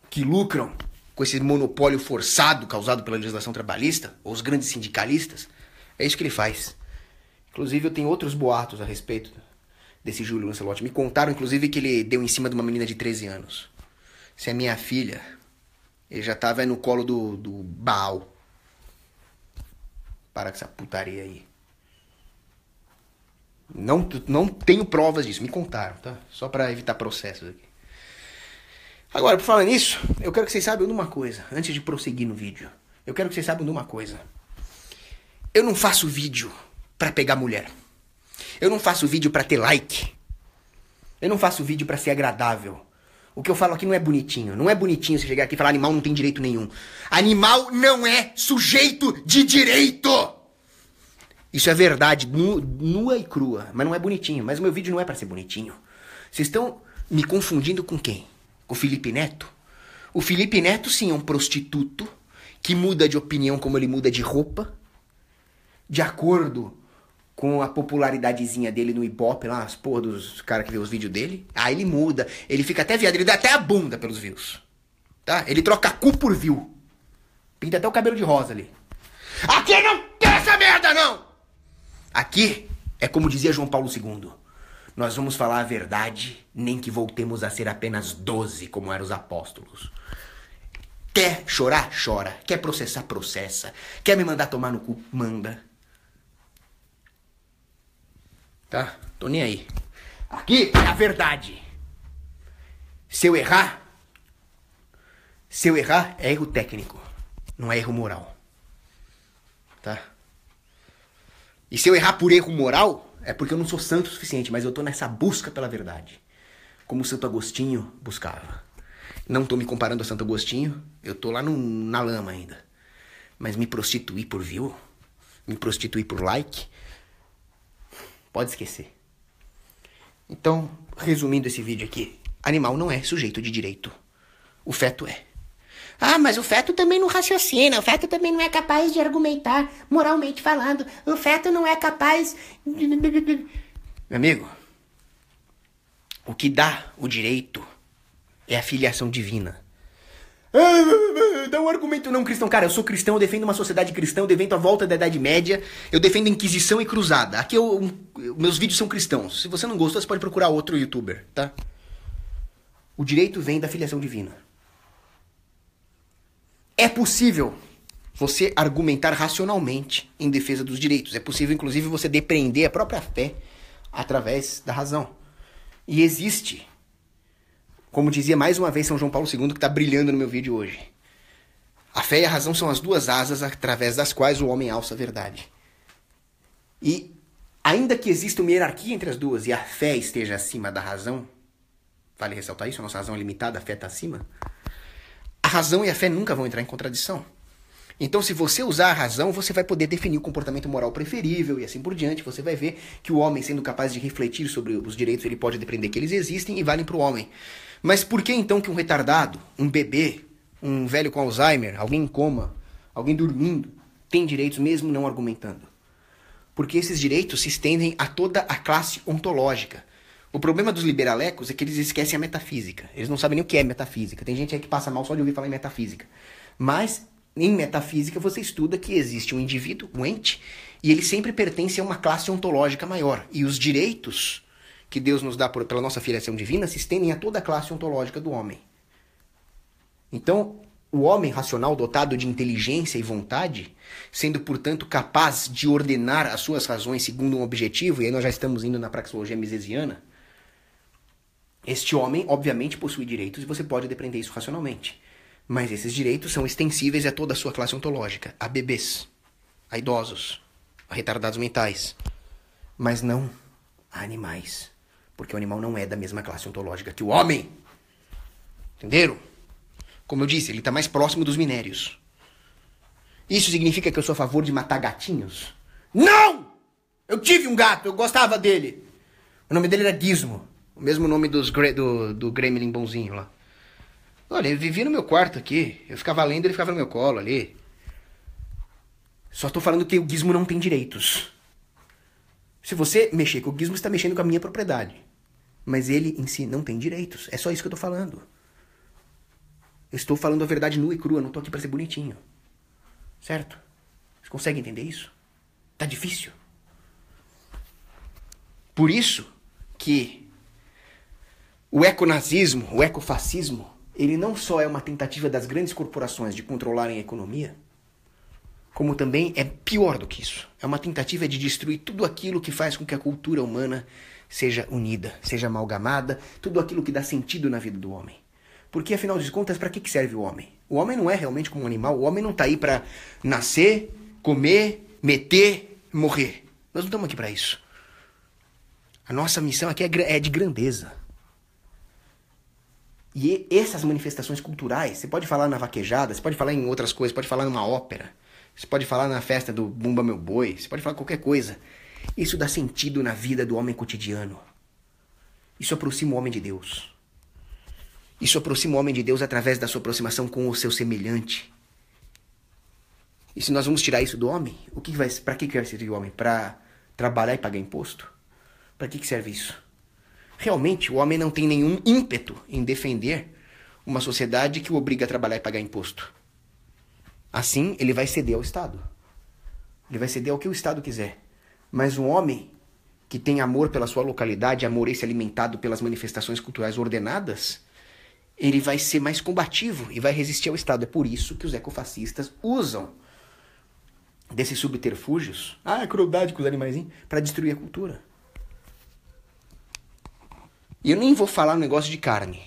Speaker 1: que lucram com esse monopólio forçado causado pela legislação trabalhista, ou os grandes sindicalistas. É isso que ele faz. Inclusive, eu tenho outros boatos a respeito desse Júlio Lancelotti. Me contaram, inclusive, que ele deu em cima de uma menina de 13 anos. Se é minha filha, ele já tava no colo do Baal. Para com essa putaria aí. Não tenho provas disso, me contaram, tá? Só pra evitar processos aqui. Agora, por falar nisso, eu quero que vocês saibam de uma coisa, antes de prosseguir no vídeo. Eu quero que vocês saibam de uma coisa. Eu não faço vídeo pra pegar mulher. Eu não faço vídeo pra ter like. Eu não faço vídeo pra ser agradável. O que eu falo aqui não é bonitinho. Não é bonitinho você chegar aqui e falar animal não tem direito nenhum. Animal não é sujeito de direito! Isso é verdade, nua e crua, mas não é bonitinho. Mas o meu vídeo não é pra ser bonitinho. Vocês estão me confundindo com quem? O Felipe Neto? O Felipe Neto, sim, é um prostituto que muda de opinião como ele muda de roupa, de acordo com a popularidadezinha dele no Ibope, lá, as porra dos caras que vê os vídeos dele. Aí ele muda, ele fica até viado, ele dá até a bunda pelos views. Tá? Ele troca cu por view. Pinta até o cabelo de rosa ali. Aqui não tem essa merda, não! Aqui é como dizia João Paulo II. Nós vamos falar a verdade, nem que voltemos a ser apenas 12, como eram os apóstolos. Quer chorar? Chora. Quer processar? Processa. Quer me mandar tomar no cu? Manda. Tá? Tô nem aí. Aqui é a verdade. Se eu errar, é erro técnico, não é erro moral. Tá? E se eu errar por erro moral, é porque eu não sou santo o suficiente, mas eu tô nessa busca pela verdade. Como Santo Agostinho buscava. Não tô me comparando a Santo Agostinho, eu tô lá na lama ainda. Mas me prostituir por view, me prostituir por like, pode esquecer. Então, resumindo esse vídeo aqui, animal não é sujeito de direito. O feto é. Ah, mas o feto também não raciocina, o feto também não é capaz de argumentar, moralmente falando. O feto não é capaz... Meu amigo, o que dá o direito é a filiação divina. Dá um argumento não cristão. Cara, eu sou cristão, eu defendo uma sociedade cristã, eu defendo a volta da Idade Média, eu defendo Inquisição e Cruzada. Aqui meus vídeos são cristãos. Se você não gostou, você pode procurar outro youtuber, tá? O direito vem da filiação divina. É possível você argumentar racionalmente em defesa dos direitos. É possível, inclusive, você depreender a própria fé através da razão. E existe, como dizia mais uma vez São João Paulo II, que está brilhando no meu vídeo hoje. A fé e a razão são as duas asas através das quais o homem alça a verdade. E ainda que exista uma hierarquia entre as duas e a fé esteja acima da razão, vale ressaltar isso, a nossa razão é limitada, a fé está acima, a razão e a fé nunca vão entrar em contradição. Então, se você usar a razão, você vai poder definir o comportamento moral preferível e assim por diante. Você vai ver que o homem, sendo capaz de refletir sobre os direitos, ele pode depreender que eles existem e valem para o homem. Mas por que então que um retardado, um bebê, um velho com Alzheimer, alguém em coma, alguém dormindo, tem direitos mesmo não argumentando? Porque esses direitos se estendem a toda a classe ontológica. O problema dos liberalecos é que eles esquecem a metafísica. Eles não sabem nem o que é metafísica. Tem gente aí que passa mal só de ouvir falar em metafísica. Mas, em metafísica, você estuda que existe um indivíduo, um ente, e ele sempre pertence a uma classe ontológica maior. E os direitos que Deus nos dá pela nossa filiação divina se estendem a toda a classe ontológica do homem. Então, o homem racional dotado de inteligência e vontade, sendo, portanto, capaz de ordenar as suas razões segundo um objetivo, e aí nós já estamos indo na praxeologia misesiana, este homem, obviamente, possui direitos e você pode depreender isso racionalmente. Mas esses direitos são extensíveis a toda a sua classe ontológica, a bebês, a idosos, a retardados mentais, mas não a animais, porque o animal não é da mesma classe ontológica que o homem. Entenderam? Como eu disse, ele está mais próximo dos minérios. Isso significa que eu sou a favor de matar gatinhos? Não! Eu tive um gato, eu gostava dele. O nome dele era Gizmo. O mesmo nome do Gremlin bonzinho lá. Olha, ele vivia no meu quarto aqui. Eu ficava lendo, ele ficava no meu colo ali. Só tô falando que o Gizmo não tem direitos. Se você mexer com o Gizmo, você está mexendo com a minha propriedade. Mas ele em si não tem direitos. É só isso que eu tô falando. Eu estou falando a verdade nua e crua. Não tô aqui para ser bonitinho. Certo? Você consegue entender isso? Tá difícil. Por isso que o econazismo, o ecofascismo, ele não só é uma tentativa das grandes corporações de controlarem a economia, como também é pior do que isso. É uma tentativa de destruir tudo aquilo que faz com que a cultura humana seja unida, seja amalgamada, tudo aquilo que dá sentido na vida do homem. Porque, afinal de contas, para que serve o homem? O homem não é realmente como um animal. O homem não está aí para nascer, comer, meter, morrer. Nós não estamos aqui para isso. A nossa missão aqui é de grandeza. E essas manifestações culturais, você pode falar na vaquejada, você pode falar em outras coisas, pode falar numa ópera, você pode falar na festa do Bumba Meu Boi, você pode falar qualquer coisa. Isso dá sentido na vida do homem cotidiano. Isso aproxima o homem de Deus. Isso aproxima o homem de Deus através da sua aproximação com o seu semelhante. E se nós vamos tirar isso do homem, para que vai servir o homem? Para trabalhar e pagar imposto? Para que serve isso? Realmente, o homem não tem nenhum ímpeto em defender uma sociedade que o obriga a trabalhar e pagar imposto. Assim, ele vai ceder ao Estado. Ele vai ceder ao que o Estado quiser. Mas um homem que tem amor pela sua localidade, amor esse alimentado pelas manifestações culturais ordenadas, ele vai ser mais combativo e vai resistir ao Estado. É por isso que os ecofascistas usam desses subterfúgios, crueldade com os animaizinhos, para destruir a cultura. E eu nem vou falar no negócio de carne,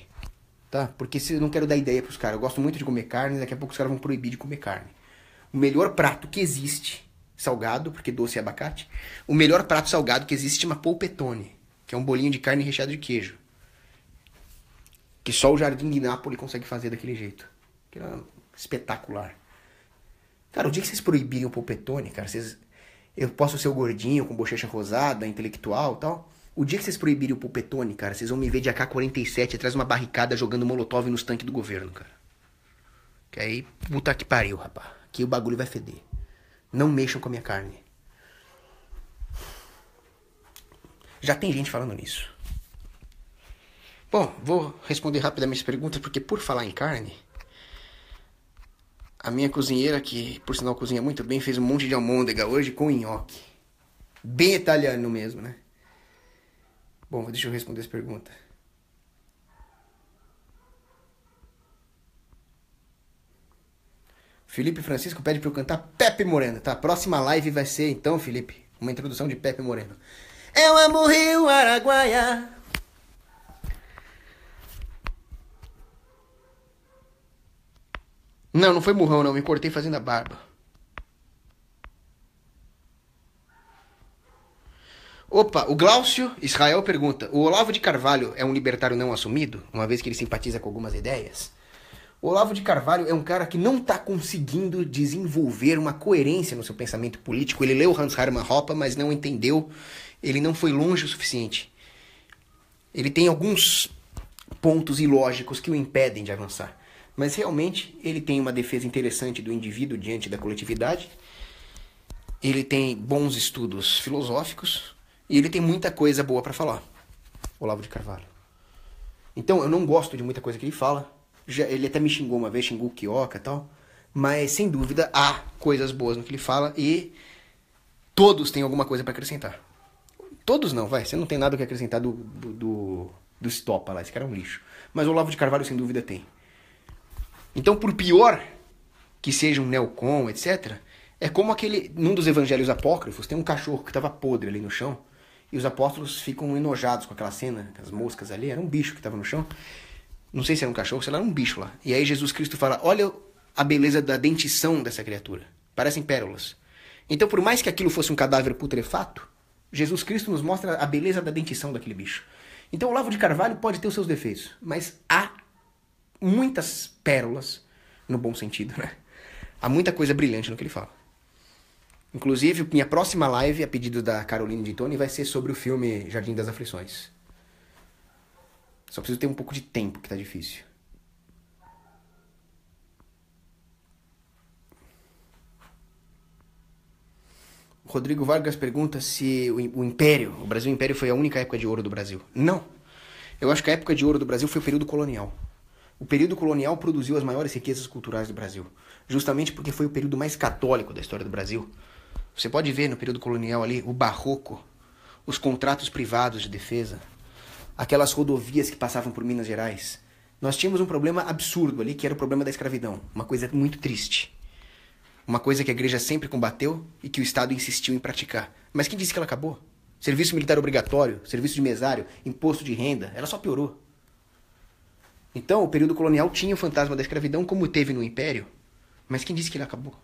Speaker 1: tá? Porque eu não quero dar ideia pros caras. Eu gosto muito de comer carne, daqui a pouco os caras vão proibir de comer carne. O melhor prato que existe, salgado, porque doce é abacate, o melhor prato salgado que existe chama polpettone, que é um bolinho de carne recheado de queijo. Que só o Jardim de Nápoles consegue fazer daquele jeito. Que é espetacular. Cara, o dia que vocês proibirem o polpettone, cara, eu posso ser o gordinho, com bochecha rosada, intelectual e tal. O dia que vocês proibirem o polpettone, cara, vocês vão me ver de AK-47 atrás de uma barricada jogando molotov nos tanques do governo, cara. Que aí, puta que pariu, rapaz. Aqui o bagulho vai feder. Não mexam com a minha carne. Já tem gente falando nisso. Bom, vou responder rapidamente as perguntas, porque por falar em carne, a minha cozinheira, que por sinal cozinha muito bem, fez um monte de almôndega hoje com nhoque. Bem italiano mesmo, né? Bom, deixa eu responder essa pergunta. Felipe Francisco pede pra eu cantar Pepe Moreno, tá? Próxima live vai ser, então, Felipe, uma introdução de Pepe Moreno. Eu amo o Rio Araguaia. Não foi murrão, não. Me cortei fazendo a barba. Opa, o Glaucio Israel pergunta: o Olavo de Carvalho é um libertário não assumido, uma vez que ele simpatiza com algumas ideias? O Olavo de Carvalho é um cara que não está conseguindo desenvolver uma coerência no seu pensamento político. Ele leu Hans Hermann Hoppe, mas não entendeu. Ele não foi longe o suficiente. Ele tem alguns pontos ilógicos que o impedem de avançar. Mas realmente ele tem uma defesa interessante do indivíduo diante da coletividade. Ele tem bons estudos filosóficos. E ele tem muita coisa boa para falar. Olavo de Carvalho. Então eu não gosto de muita coisa que ele fala. Ele até me xingou uma vez, xingou o Quioca e tal. Mas sem dúvida há coisas boas no que ele fala. E todos têm alguma coisa para acrescentar. Todos não, vai. Você não tem nada que acrescentar do Estopa lá. Esse cara é um lixo. Mas o Olavo de Carvalho sem dúvida tem. Então, por pior que seja um neocon, etc., é como aquele... Num dos evangelhos apócrifos, tem um cachorro que estava podre ali no chão, e os apóstolos ficam enojados com aquela cena, as moscas ali, era um bicho que estava no chão. Não sei se era um cachorro, sei lá, era um bicho lá. E aí Jesus Cristo fala, olha a beleza da dentição dessa criatura. Parecem pérolas. Então, por mais que aquilo fosse um cadáver putrefato, Jesus Cristo nos mostra a beleza da dentição daquele bicho. Então, o Olavo de Carvalho pode ter os seus defeitos, mas há muitas pérolas, no bom sentido, né? Há muita coisa brilhante no que ele fala. Inclusive, minha próxima live, a pedido da Caroline de Toni, vai ser sobre o filme Jardim das Aflições. Só preciso ter um pouco de tempo, que tá difícil. O Rodrigo Vargas pergunta se o Império, o Brasil Império foi a única época de ouro do Brasil. Não. Eu acho que a época de ouro do Brasil foi o período colonial. O período colonial produziu as maiores riquezas culturais do Brasil, justamente porque foi o período mais católico da história do Brasil. Você pode ver no período colonial ali o barroco, os contratos privados de defesa, aquelas rodovias que passavam por Minas Gerais. Nós tínhamos um problema absurdo ali, que era o problema da escravidão. Uma coisa muito triste. Uma coisa que a igreja sempre combateu e que o Estado insistiu em praticar. Mas quem disse que ela acabou? Serviço militar obrigatório, serviço de mesário, imposto de renda, ela só piorou. Então, o período colonial tinha o fantasma da escravidão, como teve no Império, mas quem disse que ele acabou?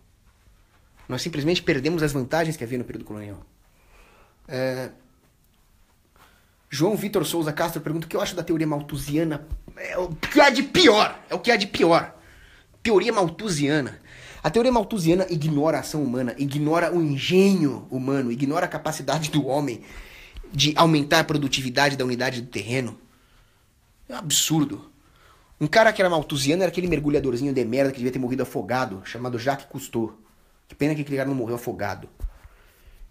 Speaker 1: Nós simplesmente perdemos as vantagens que havia no período colonial. João Vitor Souza Castro pergunta o que eu acho da teoria malthusiana. É o que há de pior! É o que há de pior. Teoria malthusiana. A teoria malthusiana ignora a ação humana, ignora o engenho humano, ignora a capacidade do homem de aumentar a produtividade da unidade do terreno. É um absurdo. Um cara que era malthusiano era aquele mergulhadorzinho de merda que devia ter morrido afogado, chamado Jacques Cousteau. Que pena que aquele cara não morreu afogado.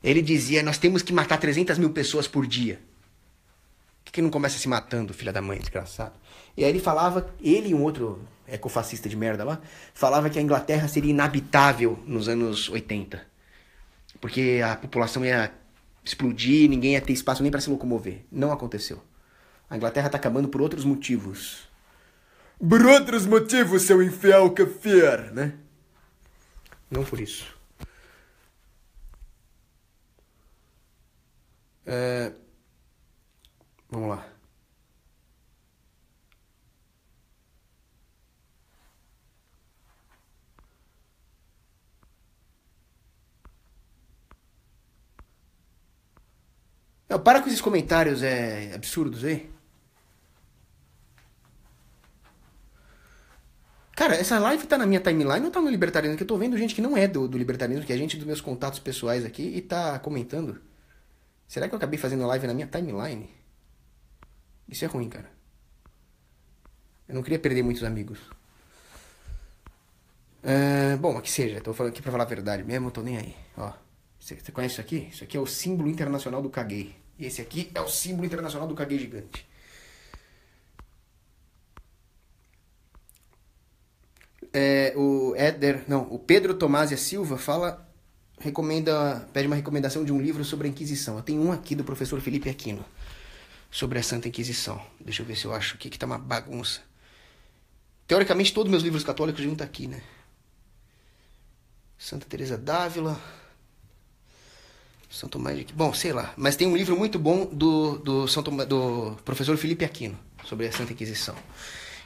Speaker 1: Ele dizia, nós temos que matar 300 mil pessoas por dia. Por que não começa se matando, filha da mãe, desgraçado? E aí ele falava, ele e um outro ecofascista de merda lá, falava que a Inglaterra seria inabitável nos anos 80. Porque a população ia explodir, ninguém ia ter espaço nem para se locomover. Não aconteceu. A Inglaterra tá acabando por outros motivos. Por outros motivos, seu infiel kafir, né? Não por isso. Vamos lá. Não, para com esses comentários absurdos aí. Cara, essa live tá na minha timeline ou tá no libertarianismo? Que eu tô vendo gente que não é do libertarianismo, que é gente dos meus contatos pessoais aqui e tá comentando. Será que eu acabei fazendo live na minha timeline? Isso é ruim, cara. Eu não queria perder muitos amigos. Bom, que seja. Tô falando aqui pra falar a verdade mesmo, tô nem aí. Ó, você conhece isso aqui? Isso aqui é o símbolo internacional do caguei. E esse aqui é o símbolo internacional do caguei gigante. O Pedro Tomásia Silva pede uma recomendação de um livro sobre a Inquisição. Eu tenho um aqui do professor Felipe Aquino, sobre a Santa Inquisição. Deixa eu ver se eu acho aqui que tá uma bagunça. Teoricamente, todos os meus livros católicos deviam estar aqui, né? Santa Teresa d'Ávila, São Tomás de... Bom, sei lá. Mas tem um livro muito bom do professor Felipe Aquino, sobre a Santa Inquisição.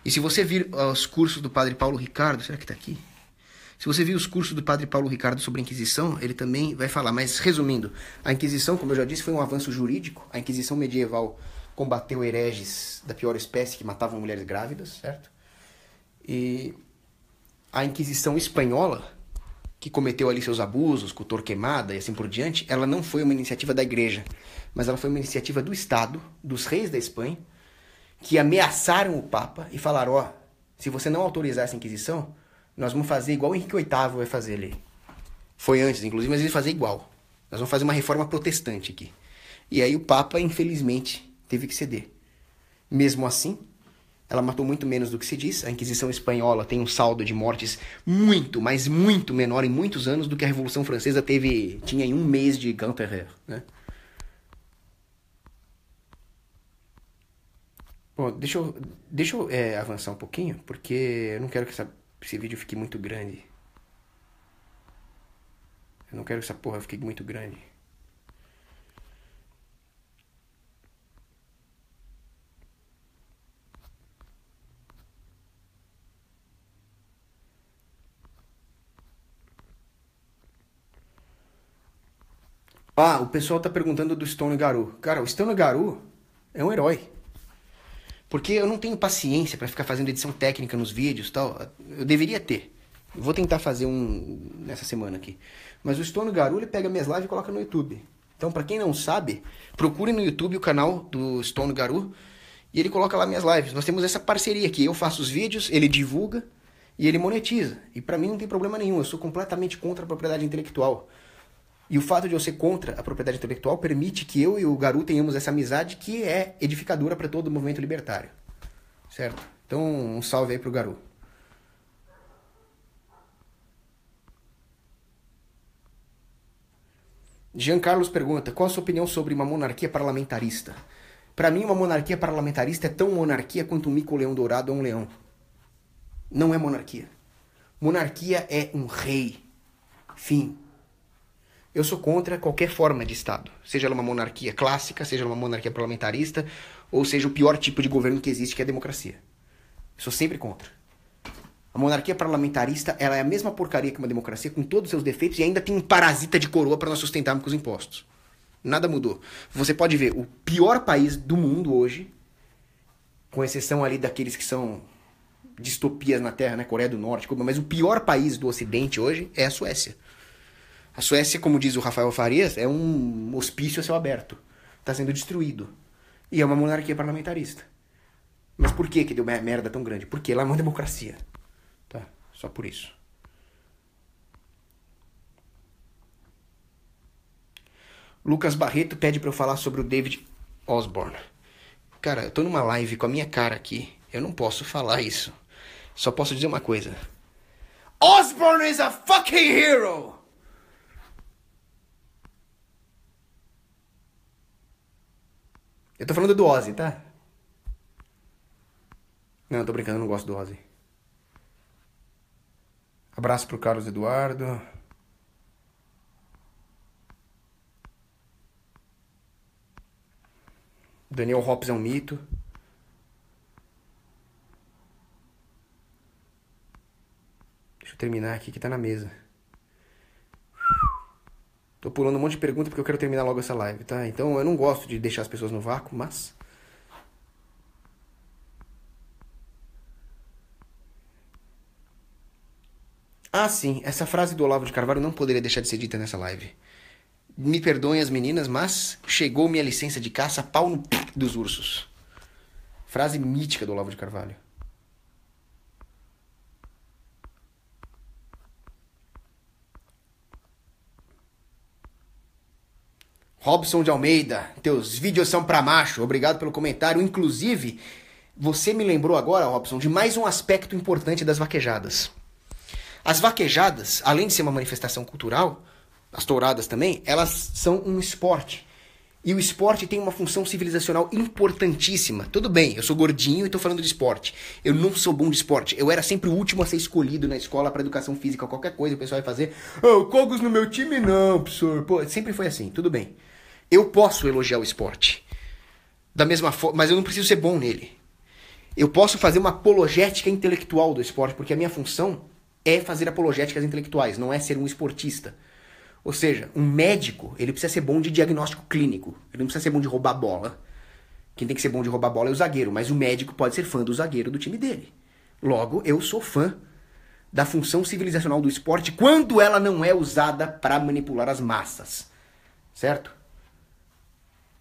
Speaker 1: E se você vir os cursos do padre Paulo Ricardo... Será que está aqui? Se você vir os cursos do padre Paulo Ricardo sobre a Inquisição, ele também vai falar. Mas, resumindo, a Inquisição, como eu já disse, foi um avanço jurídico. A Inquisição medieval combateu hereges da pior espécie que matavam mulheres grávidas, certo? E a Inquisição espanhola, que cometeu ali seus abusos, com Torquemada e assim por diante, ela não foi uma iniciativa da igreja, mas ela foi uma iniciativa do Estado, dos reis da Espanha, que ameaçaram o Papa e falaram, ó, se você não autorizar essa Inquisição, nós vamos fazer igual o Henrique VIII vai fazer ali. Foi antes, inclusive, mas ele fazer igual. Nós vamos fazer uma reforma protestante aqui. E aí o Papa, infelizmente, teve que ceder. Mesmo assim, ela matou muito menos do que se diz. A Inquisição Espanhola tem um saldo de mortes muito, mas muito menor em muitos anos do que a Revolução Francesa tinha em um mês de Grand Terreur, né? Bom, deixa eu avançar um pouquinho, porque eu não quero que esse vídeo fique muito grande. Eu não quero que essa porra fique muito grande. Ah, o pessoal tá perguntando do Stone Garou. Cara, o Stone Garou é um herói. Porque eu não tenho paciência pra ficar fazendo edição técnica nos vídeos e tal. Eu deveria ter. Eu vou tentar fazer um nessa semana aqui. Mas o Stone Garou, ele pega minhas lives e coloca no YouTube. Então, pra quem não sabe, procure no YouTube o canal do Stone Garou e ele coloca lá minhas lives. Nós temos essa parceria aqui. Eu faço os vídeos, ele divulga e ele monetiza. E pra mim não tem problema nenhum. Eu sou completamente contra a propriedade intelectual. E o fato de eu ser contra a propriedade intelectual permite que eu e o Garou tenhamos essa amizade que é edificadora para todo o movimento libertário. Certo? Então, um salve aí pro Garou. Jean Carlos pergunta, qual a sua opinião sobre uma monarquia parlamentarista? Para mim, uma monarquia parlamentarista é tão monarquia quanto um mico-leão dourado é um leão. Não é monarquia. Monarquia é um rei. Fim. Eu sou contra qualquer forma de Estado. Seja ela uma monarquia clássica, seja ela uma monarquia parlamentarista, ou seja o pior tipo de governo que existe, que é a democracia. Eu sou sempre contra. A monarquia parlamentarista, ela é a mesma porcaria que uma democracia, com todos os seus defeitos, e ainda tem um parasita de coroa para nós sustentarmos com os impostos. Nada mudou. Você pode ver, o pior país do mundo hoje, com exceção ali daqueles que são distopias na Terra, né, Coreia do Norte, Cuba, mas o pior país do Ocidente hoje é a Suécia. A Suécia, como diz o Rafael Farias, é um hospício a céu aberto. Está sendo destruído. E é uma monarquia parlamentarista. Mas por que deu merda tão grande? Porque lá é uma democracia. Tá? Só por isso. Lucas Barreto pede pra eu falar sobre o David Osborne. Cara, eu tô numa live com a minha cara aqui. Eu não posso falar isso. Só posso dizer uma coisa. Osborne is a fucking hero! Eu tô falando do Ozzy, tá? Não, tô brincando, eu não gosto do Ozzy. Abraço pro Carlos Eduardo. Daniel Hobbs é um mito. Deixa eu terminar aqui que tá na mesa. Tô pulando um monte de perguntas porque eu quero terminar logo essa live, tá? Então eu não gosto de deixar as pessoas no vácuo, mas... Ah, sim. Essa frase do Olavo de Carvalho não poderia deixar de ser dita nessa live. Me perdoem as meninas, mas chegou minha licença de caça, pau no dos ursos. Frase mítica do Olavo de Carvalho. Robson de Almeida, teus vídeos são pra macho. Obrigado pelo comentário. Inclusive, você me lembrou agora, Robson, de mais um aspecto importante das vaquejadas. As vaquejadas, além de ser uma manifestação cultural, as touradas também, elas são um esporte. E o esporte tem uma função civilizacional importantíssima. Tudo bem, eu sou gordinho e tô falando de esporte. Eu não sou bom de esporte. Eu era sempre o último a ser escolhido na escola para educação física, qualquer coisa o pessoal vai fazer. Oh, Cogos no meu time não, professor. Pô, sempre foi assim, tudo bem. Eu posso elogiar o esporte. Da mesma forma, mas eu não preciso ser bom nele. Eu posso fazer uma apologética intelectual do esporte, porque a minha função é fazer apologéticas intelectuais, não é ser um esportista. Ou seja, um médico, ele precisa ser bom de diagnóstico clínico. Ele não precisa ser bom de roubar bola. Quem tem que ser bom de roubar bola é o zagueiro, mas o médico pode ser fã do zagueiro do time dele. Logo, eu sou fã da função civilizacional do esporte quando ela não é usada para manipular as massas. Certo?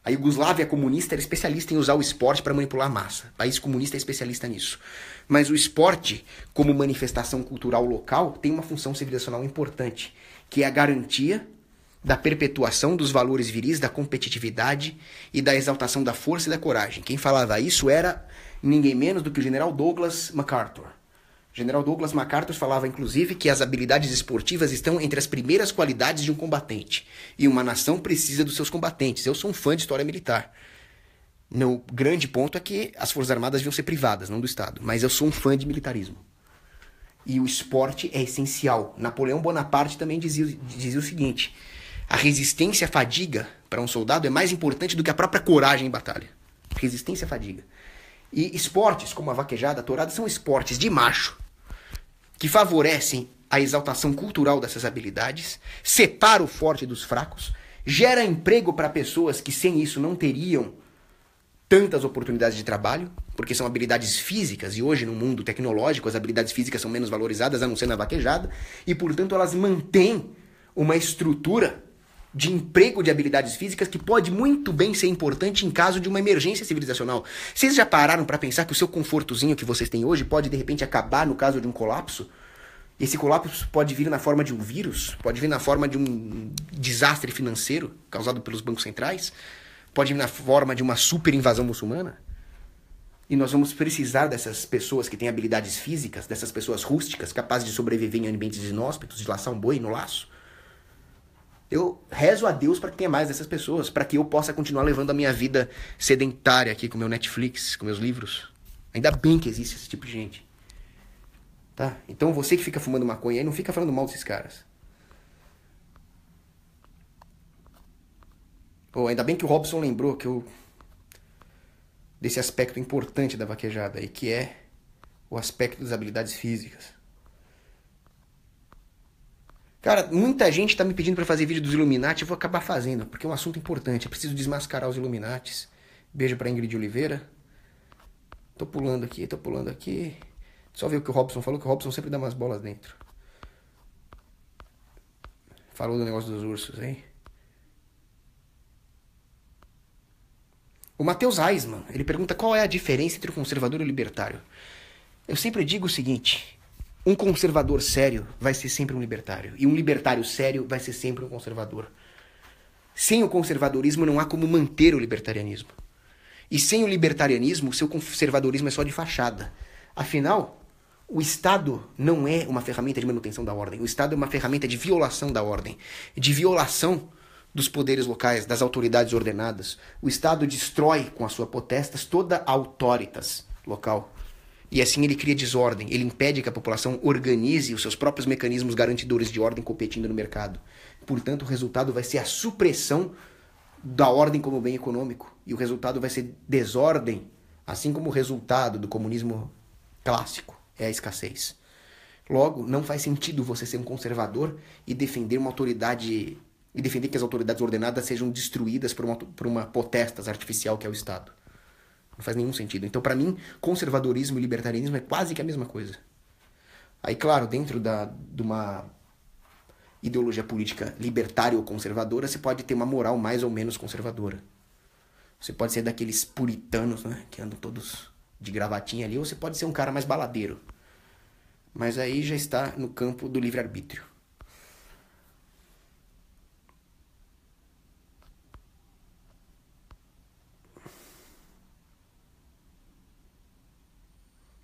Speaker 1: A Iugoslávia comunista era especialista em usar o esporte para manipular a massa. O país comunista é especialista nisso. Mas o esporte, como manifestação cultural local, tem uma função civilizacional importante, que é a garantia da perpetuação dos valores viris, da competitividade e da exaltação da força e da coragem. Quem falava isso era ninguém menos do que o general Douglas MacArthur. O general Douglas MacArthur falava, inclusive, que as habilidades esportivas estão entre as primeiras qualidades de um combatente. E uma nação precisa dos seus combatentes. Eu sou um fã de história militar. Meu grande ponto é que as Forças Armadas deviam ser privadas, não do Estado. Mas eu sou um fã de militarismo. E o esporte é essencial. Napoleão Bonaparte também dizia o seguinte: a resistência à fadiga para um soldado é mais importante do que a própria coragem em batalha. Resistência à fadiga. E esportes como a vaquejada, a tourada, são esportes de macho que favorecem a exaltação cultural dessas habilidades, separa o forte dos fracos, gera emprego para pessoas que sem isso não teriam tantas oportunidades de trabalho, porque são habilidades físicas, e hoje no mundo tecnológico as habilidades físicas são menos valorizadas, a não ser na vaquejada, e portanto elas mantêm uma estrutura de emprego de habilidades físicas que pode muito bem ser importante em caso de uma emergência civilizacional. Vocês já pararam para pensar que o seu confortozinho que vocês têm hoje pode de repente acabar no caso de um colapso? Esse colapso pode vir na forma de um vírus, pode vir na forma de um desastre financeiro causado pelos bancos centrais, pode vir na forma de uma super invasão muçulmana. E nós vamos precisar dessas pessoas que têm habilidades físicas, dessas pessoas rústicas, capazes de sobreviver em ambientes inóspitos, de laçar um boi no laço. Eu rezo a Deus para que tenha mais dessas pessoas, para que eu possa continuar levando a minha vida sedentária aqui com meu Netflix, com meus livros. Ainda bem que existe esse tipo de gente. Tá? Então você que fica fumando maconha aí, não fica falando mal desses caras. Pô, ainda bem que o Robson lembrou desse aspecto importante da vaquejada aí, que é o aspecto das habilidades físicas. Cara, muita gente tá me pedindo pra fazer vídeo dos Illuminati, eu vou acabar fazendo, porque é um assunto importante. Eu preciso desmascarar os Illuminatis. Beijo pra Ingrid Oliveira. Tô pulando aqui. Só ver o que o Robson falou, que o Robson sempre dá umas bolas dentro. Falou do negócio dos ursos, hein? O Matheus Eisman, ele pergunta qual é a diferença entre o conservador e o libertário. Eu sempre digo o seguinte: um conservador sério vai ser sempre um libertário, e um libertário sério vai ser sempre um conservador. Sem o conservadorismo não há como manter o libertarianismo. E sem o libertarianismo, o seu conservadorismo é só de fachada. Afinal, o Estado não é uma ferramenta de manutenção da ordem. O Estado é uma ferramenta de violação da ordem, de violação dos poderes locais, das autoridades ordenadas. O Estado destrói com a sua potestas toda a autoritas local. E assim ele cria desordem, ele impede que a população organize os seus próprios mecanismos garantidores de ordem competindo no mercado. Portanto, o resultado vai ser a supressão da ordem como bem econômico. E o resultado vai ser desordem, assim como o resultado do comunismo clássico é a escassez. Logo, não faz sentido você ser um conservador e defender uma autoridade, e defender que as autoridades ordenadas sejam destruídas por uma potestas artificial que é o Estado. Não faz nenhum sentido. Então, para mim, conservadorismo e libertarianismo é quase que a mesma coisa. Aí, claro, dentro de uma ideologia política libertária ou conservadora, você pode ter uma moral mais ou menos conservadora. Você pode ser daqueles puritanos, né, que andam todos de gravatinha ali, ou você pode ser um cara mais baladeiro. Mas aí já está no campo do livre-arbítrio.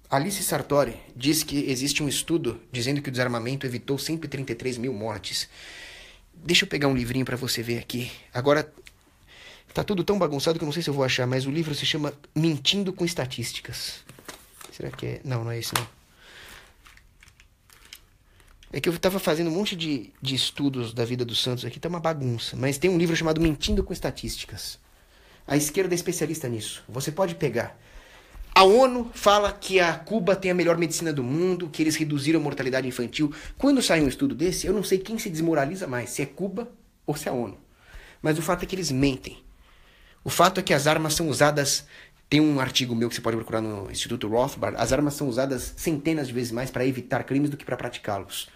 Speaker 1: Alice Sartori diz que existe um estudo dizendo que o desarmamento evitou 133 mil mortes. Deixa eu pegar um livrinho para você ver aqui. Agora, tá tudo tão bagunçado que eu não sei se eu vou achar, mas o livro se chama Mentindo com Estatísticas. Será que é? Não, não é esse não. É que eu tava fazendo um monte de estudos da vida dos santos aqui, tá uma bagunça. Mas tem um livro chamado Mentindo com Estatísticas. A esquerda é especialista nisso. Você pode pegar. A ONU fala que a Cuba tem a melhor medicina do mundo, que eles reduziram a mortalidade infantil. Quando sai um estudo desse, eu não sei quem se desmoraliza mais, se é Cuba ou se é a ONU. Mas o fato é que eles mentem. O fato é que as armas são usadas... Tem um artigo meu que você pode procurar no Instituto Rothbard. As armas são usadas centenas de vezes mais para evitar crimes do que para praticá-los.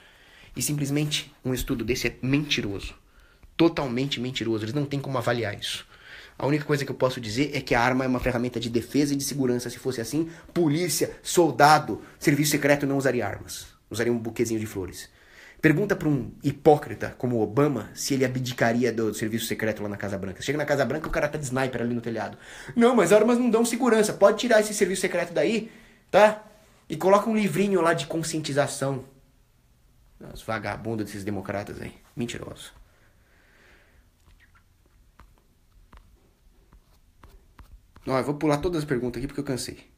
Speaker 1: E simplesmente um estudo desse é mentiroso. Totalmente mentiroso. Eles não têm como avaliar isso. A única coisa que eu posso dizer é que a arma é uma ferramenta de defesa e de segurança. Se fosse assim, polícia, soldado, serviço secreto não usaria armas. Usaria um buquezinho de flores. Pergunta para um hipócrita como Obama se ele abdicaria do serviço secreto lá na Casa Branca. Chega na Casa Branca, o cara tá de sniper ali no telhado. Não, mas armas não dão segurança. Pode tirar esse serviço secreto daí, tá? E coloca um livrinho lá de conscientização. Os vagabundos desses democratas aí. Mentirosos. Ó, eu vou pular todas as perguntas aqui porque eu cansei.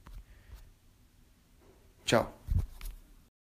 Speaker 1: Tchau.